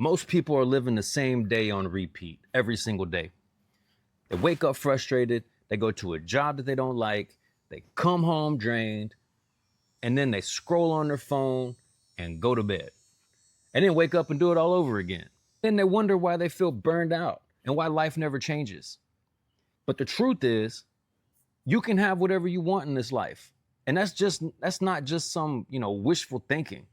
Most people are living the same day on repeat every single day. They wake up frustrated, they go to a job that they don't like, they come home drained, and then they scroll on their phone and go to bed, and then wake up and do it all over again. Then they wonder why they feel burned out and why life never changes. But the truth is, you can have whatever you want in this life. And that's not just some, wishful thinking.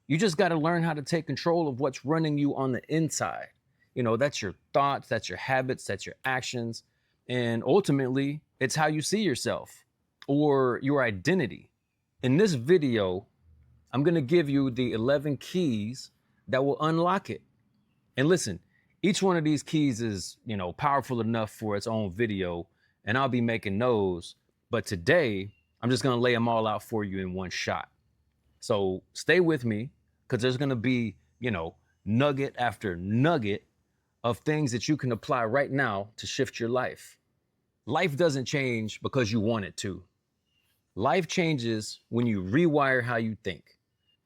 You just got to learn how to take control of what's running you on the inside. That's your thoughts, that's your habits, that's your actions. And ultimately, it's how you see yourself or your identity. In this video, I'm going to give you the 11 keys that will unlock it. And listen, each one of these keys is, powerful enough for its own video, and I'll be making those. But today, I'm just going to lay them all out for you in one shot. So stay with me, because there's going to be, nugget after nugget of things that you can apply right now to shift your life. Life doesn't change because you want it to. Life changes when you rewire how you think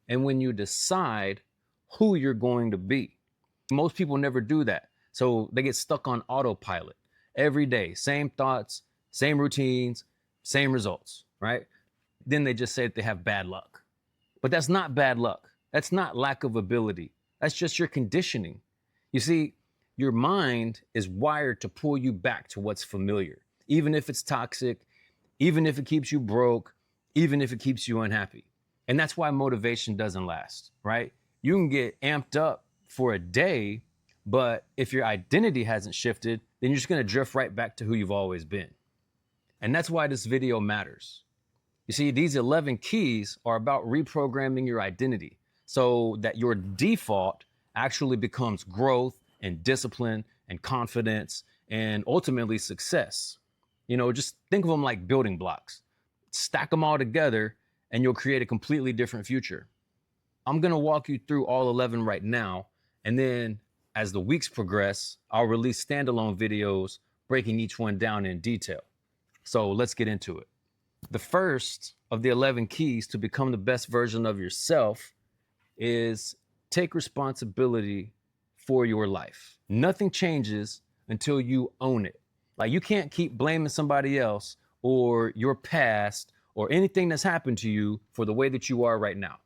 and when you decide who you're going to be. Most people never do that. So they get stuck on autopilot every day. Same thoughts, same routines, same results, right? Then they just say that they have bad luck. But that's not bad luck. That's not lack of ability. That's just your conditioning. You see, your mind is wired to pull you back to what's familiar, even if it's toxic, even if it keeps you broke, even if it keeps you unhappy. And that's why motivation doesn't last, right? You can get amped up for a day, but if your identity hasn't shifted, then you're just going to drift right back to who you've always been. And that's why this video matters. You see, these 11 keys are about reprogramming your identity so that your default actually becomes growth and discipline and confidence and ultimately success. Just think of them like building blocks. Stack them all together and you'll create a completely different future. I'm going to walk you through all 11 right now. And then as the weeks progress, I'll release standalone videos breaking each one down in detail. So let's get into it. The first of the 11 keys to become the best version of yourself is take responsibility for your life. Nothing changes until you own it. Like, you can't keep blaming somebody else or your past or anything that's happened to you for the way that you are right now.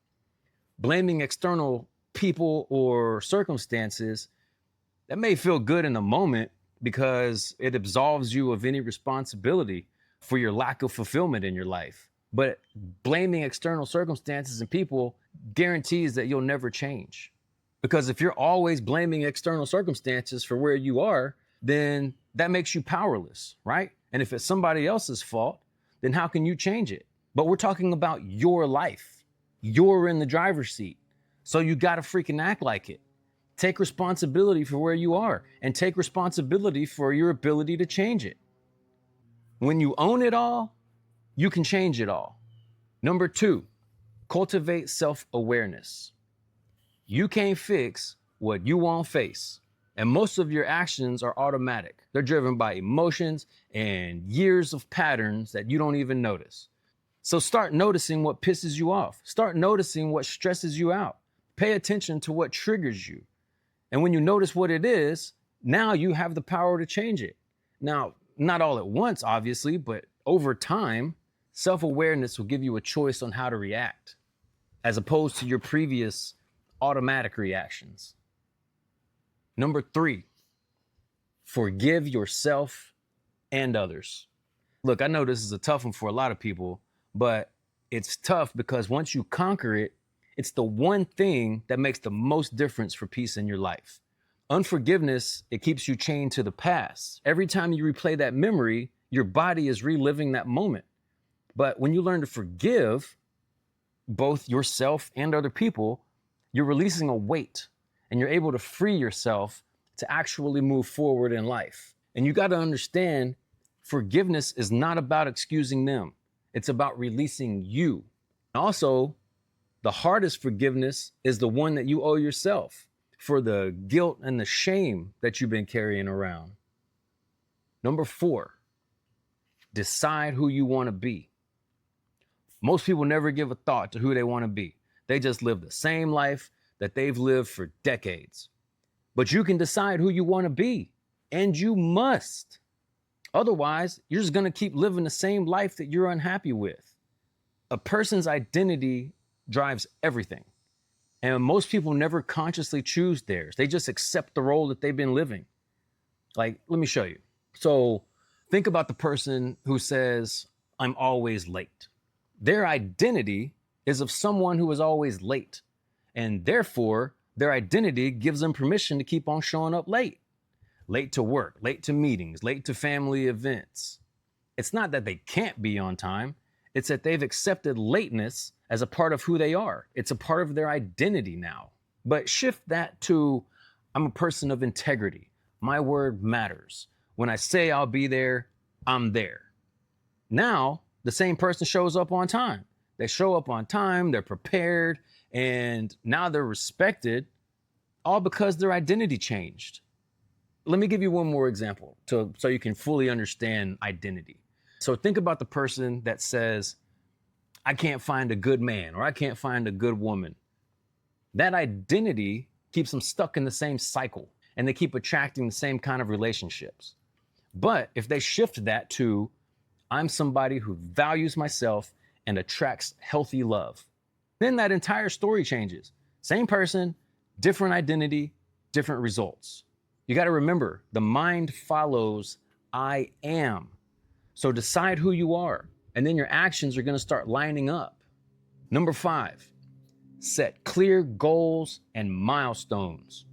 Blaming external people or circumstances, that may feel good in the moment because it absolves you of any responsibility for your lack of fulfillment in your life. But blaming external circumstances and people guarantees that you'll never change. Because if you're always blaming external circumstances for where you are, then that makes you powerless, right? And if it's somebody else's fault, then how can you change it? But we're talking about your life. You're in the driver's seat. So you got to freaking act like it. Take responsibility for where you are and take responsibility for your ability to change it. When you own it all, you can change it all. Number 2, cultivate self-awareness. You can't fix what you won't face. And most of your actions are automatic. They're driven by emotions and years of patterns that you don't even notice. So start noticing what pisses you off. Start noticing what stresses you out. Pay attention to what triggers you. And when you notice what it is, now you have the power to change it. Now, not all at once, obviously, but over time, self-awareness will give you a choice on how to react, as opposed to your previous automatic reactions. Number 3, forgive yourself and others. Look, I know this is a tough one for a lot of people, but it's tough because once you conquer it, it's the one thing that makes the most difference for peace in your life. Unforgiveness, it keeps you chained to the past. Every time you replay that memory, your body is reliving that moment. But when you learn to forgive both yourself and other people, you're releasing a weight and you're able to free yourself to actually move forward in life. And you got to understand, forgiveness is not about excusing them. It's about releasing you. Also, the hardest forgiveness is the one that you owe yourself for the guilt and the shame that you've been carrying around. Number 4, decide who you want to be. Most people never give a thought to who they want to be. They just live the same life that they've lived for decades. But you can decide who you want to be, and you must. Otherwise, you're just going to keep living the same life that you're unhappy with. A person's identity drives everything. And most people never consciously choose theirs. They just accept the role that they've been living. Like, let me show you. So think about the person who says, I'm always late. Their identity is of someone who is always late. And therefore, their identity gives them permission to keep on showing up late. Late to work, late to meetings, late to family events. It's not that they can't be on time. It's that they've accepted lateness as a part of who they are. It's a part of their identity now. But shift that to, I'm a person of integrity. My word matters. When I say I'll be there, I'm there. Now, the same person shows up on time. They show up on time, they're prepared, and now they're respected, all because their identity changed. Let me give you one more example so you can fully understand identity. So think about the person that says, I can't find a good man or I can't find a good woman. That identity keeps them stuck in the same cycle and they keep attracting the same kind of relationships. But if they shift that to, I'm somebody who values myself and attracts healthy love, then that entire story changes. Same person, different identity, different results. You got to remember, the mind follows I am. So decide who you are, and then your actions are going to start lining up. Number 5, set clear goals and milestones.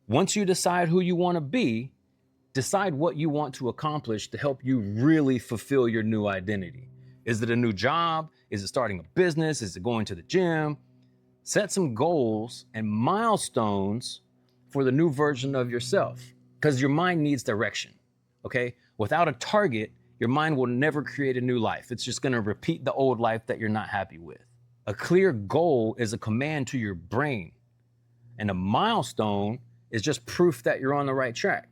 Once you decide who you want to be, decide what you want to accomplish to help you really fulfill your new identity. Is it a new job? Is it starting a business? Is it going to the gym? Set some goals and milestones for the new version of yourself, because your mind needs direction, okay? Without a target, your mind will never create a new life. It's just gonna repeat the old life that you're not happy with. A clear goal is a command to your brain, and a milestone is just proof that you're on the right track.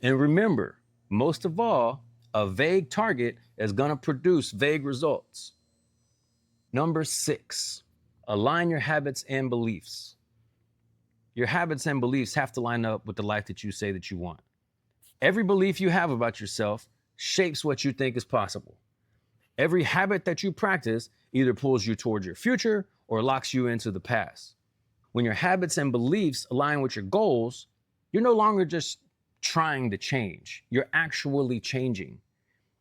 And remember, most of all, a vague target is gonna produce vague results. Number 6, align your habits and beliefs. Your habits and beliefs have to line up with the life that you say that you want. Every belief you have about yourself shapes what you think is possible. Every habit that you practice either pulls you towards your future or locks you into the past. When your habits and beliefs align with your goals, you're no longer just trying to change, you're actually changing.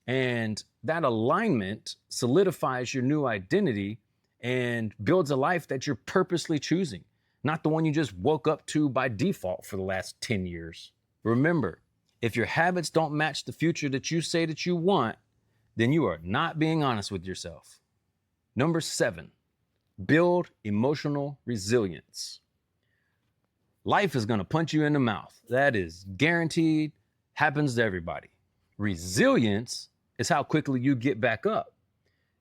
And that alignment solidifies your new identity and builds a life that you're purposely choosing, not the one you just woke up to by default for the last 10 years. Remember, if your habits don't match the future that you say that you want, then you are not being honest with yourself. Number 7, build emotional resilience. Life is going to punch you in the mouth. That is guaranteed, happens to everybody. Resilience is how quickly you get back up.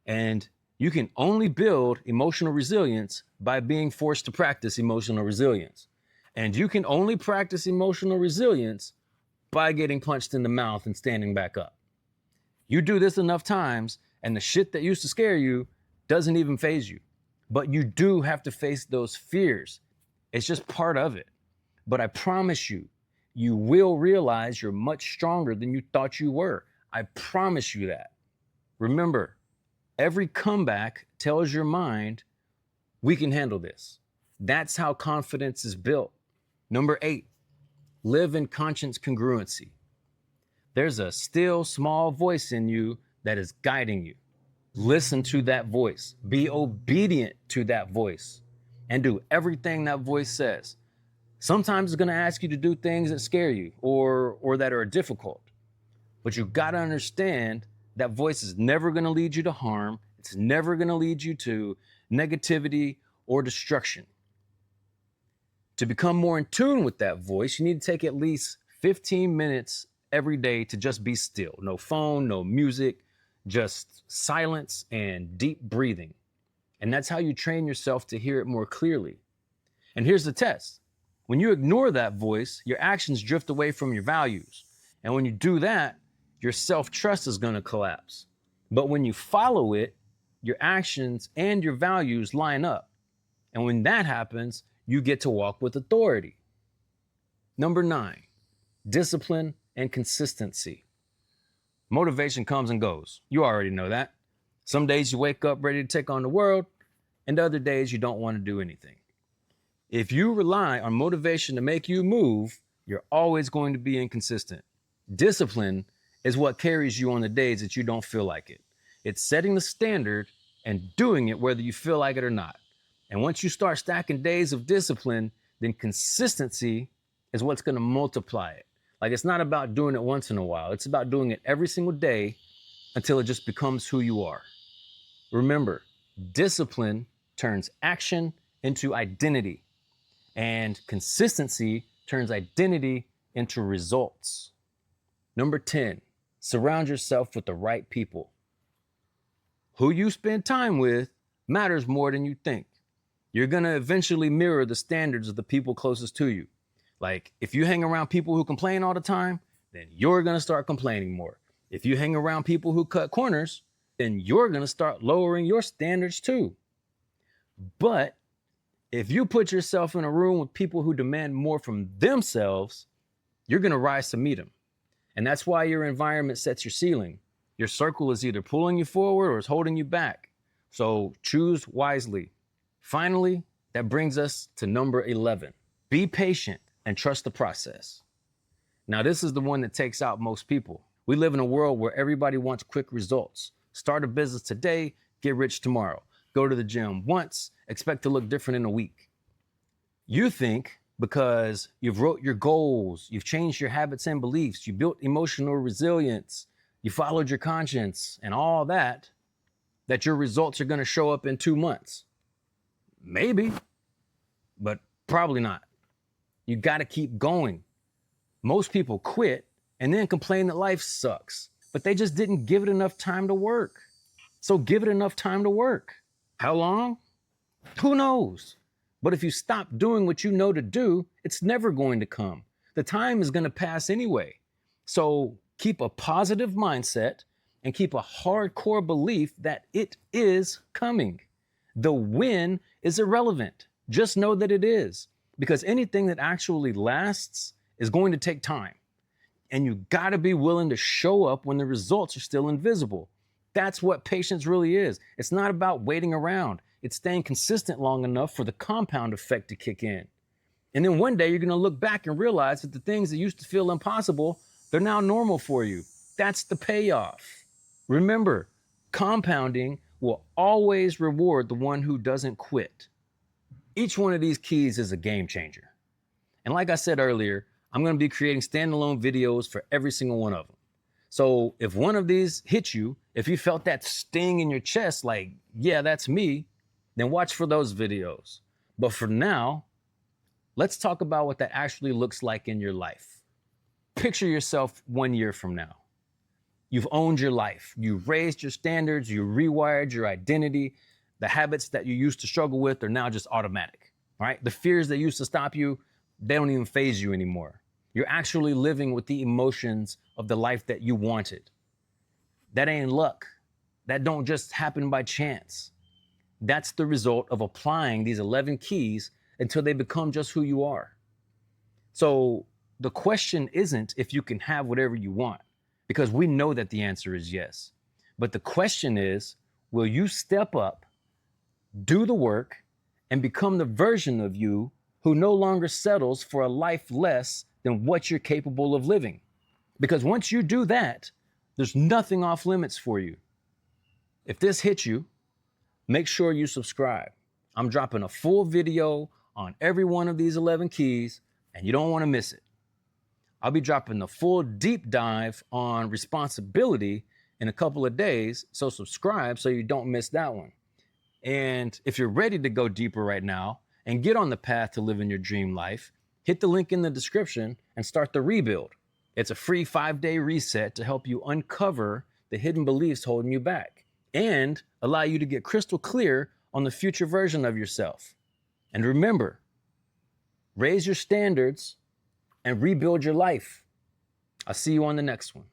And you can only build emotional resilience by being forced to practice emotional resilience. And you can only practice emotional resilience by getting punched in the mouth and standing back up. You do this enough times, and the shit that used to scare you doesn't even faze you. But you do have to face those fears. It's just part of it. But I promise you, you will realize you're much stronger than you thought you were. I promise you that. Remember, every comeback tells your mind, we can handle this. That's how confidence is built. Number 8, live in conscious congruency. There's a still small voice in you that is guiding you. Listen to that voice. Be obedient to that voice and do everything that voice says. Sometimes it's going to ask you to do things that scare you or that are difficult. But you got to understand that voice is never going to lead you to harm. It's never going to lead you to negativity or destruction. To become more in tune with that voice, you need to take at least 15 minutes every day to just be still. No phone, no music, just silence and deep breathing. And that's how you train yourself to hear it more clearly. And here's the test. When you ignore that voice, your actions drift away from your values. And when you do that, your self-trust is going to collapse. But when you follow it, your actions and your values line up. And when that happens, you get to walk with authority. Number 9, discipline and consistency. Motivation comes and goes. You already know that. Some days you wake up ready to take on the world, and other days you don't want to do anything. If you rely on motivation to make you move, you're always going to be inconsistent. Discipline is what carries you on the days that you don't feel like it. It's setting the standard and doing it whether you feel like it or not. And once you start stacking days of discipline, then consistency is what's going to multiply it. Like, it's not about doing it once in a while. It's about doing it every single day until it just becomes who you are. Remember, discipline turns action into identity, and consistency turns identity into results. Number 10, surround yourself with the right people. Who you spend time with matters more than you think. You're going to eventually mirror the standards of the people closest to you. Like, if you hang around people who complain all the time, then you're going to start complaining more. If you hang around people who cut corners, then you're going to start lowering your standards too. But if you put yourself in a room with people who demand more from themselves, you're going to rise to meet them. And that's why your environment sets your ceiling. Your circle is either pulling you forward or is holding you back. So choose wisely. Finally, that brings us to number 11. Be patient and trust the process. Now, this is the one that takes out most people. We live in a world where everybody wants quick results. Start a business today, get rich tomorrow. Go to the gym once, expect to look different in a week. You think because you've wrote your goals, you've changed your habits and beliefs, you built emotional resilience, you followed your conscience and all that, that your results are going to show up in 2 months. Maybe, but probably not. You got to keep going. Most people quit and then complain that life sucks, but they just didn't give it enough time to work. So give it enough time to work. How long? Who knows? But if you stop doing what you know to do, it's never going to come. The time is going to pass anyway. So keep a positive mindset and keep a hardcore belief that it is coming. The when is irrelevant. Just know that it is, because anything that actually lasts is going to take time. And you got to be willing to show up when the results are still invisible. That's what patience really is. It's not about waiting around. It's staying consistent long enough for the compound effect to kick in. And then one day you're going to look back and realize that the things that used to feel impossible, they're now normal for you. That's the payoff. Remember, compounding will always reward the one who doesn't quit. Each one of these keys is a game changer. And like I said earlier, I'm going to be creating standalone videos for every single one of them. So if one of these hit you, if you felt that sting in your chest, like, yeah, that's me, then watch for those videos. But for now, let's talk about what that actually looks like in your life. Picture yourself 1 year from now. You've owned your life. You've raised your standards. You rewired your identity. The habits that you used to struggle with are now just automatic, right? The fears that used to stop you, they don't even faze you anymore. You're actually living with the emotions of the life that you wanted. That ain't luck. That don't just happen by chance. That's the result of applying these 11 keys until they become just who you are. So the question isn't if you can have whatever you want, because we know that the answer is yes. But the question is, will you step up, do the work, and become the version of you who no longer settles for a life less than what you're capable of living? Because once you do that, there's nothing off limits for you. If this hits you, make sure you subscribe. I'm dropping a full video on every one of these 11 keys, and you don't want to miss it. I'll be dropping the full deep dive on responsibility in a couple of days, so subscribe so you don't miss that one. And if you're ready to go deeper right now and get on the path to living your dream life, hit the link in the description and start the rebuild. It's a free 5-day reset to help you uncover the hidden beliefs holding you back and allow you to get crystal clear on the future version of yourself. And remember, raise your standards and rebuild your life. I'll see you on the next one.